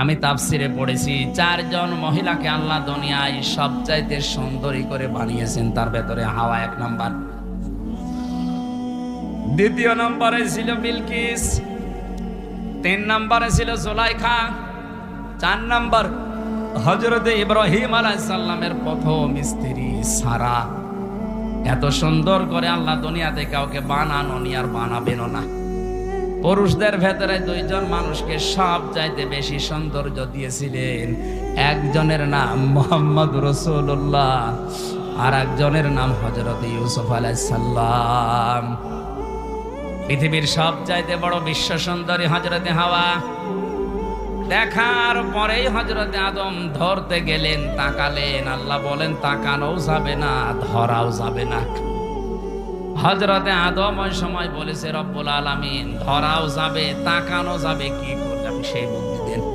আমি তাফসিরে পড়েছি, 4 জন মহিলাকে আল্লাহ দুনিয়ায় সবচাইতে সুন্দরী করে বানিয়েছেন। তার ভেতরে হাওয়া 1 নাম্বার, দ্বিতীয় নম্বরে ছিল বিলকিস, 3 নম্বরে ছিল জুলাইখা, 4 নম্বর হযরতে ইব্রাহিম আলাইহিস সালামের প্রথম স্ত্রী সারা। এত সুন্দর করে আল্লাহ দুনিয়াতে কাউকে বানানোনি আর বানাবেনও না। পুরুষদের ভেতরে 2 জন মানুষকে সব চাইতে বেশি সৌন্দর্য দিয়েছিলেন। একজনের নাম মুহাম্মদ রাসূলুল্লাহ, আর একজনের নাম হযরত ইউসুফ আলাইহিস সালাম। পৃথিবীর সব চাইতে বড় বিশ্ব সুন্দরী হযরতে হাওয়া। দেখার পরেই হযরতে আদম ধরতে গেলেন, তাকালেন, আল্লাহ বলেন তাকানোও যাবে না, ধরাও যাবে না। হযরতে আদম ওই সময় বলেছে রব্বুল আলামিন ধরাও যাবে, তাকানো যাবে কি করে, আমি সেই বুদ্ধি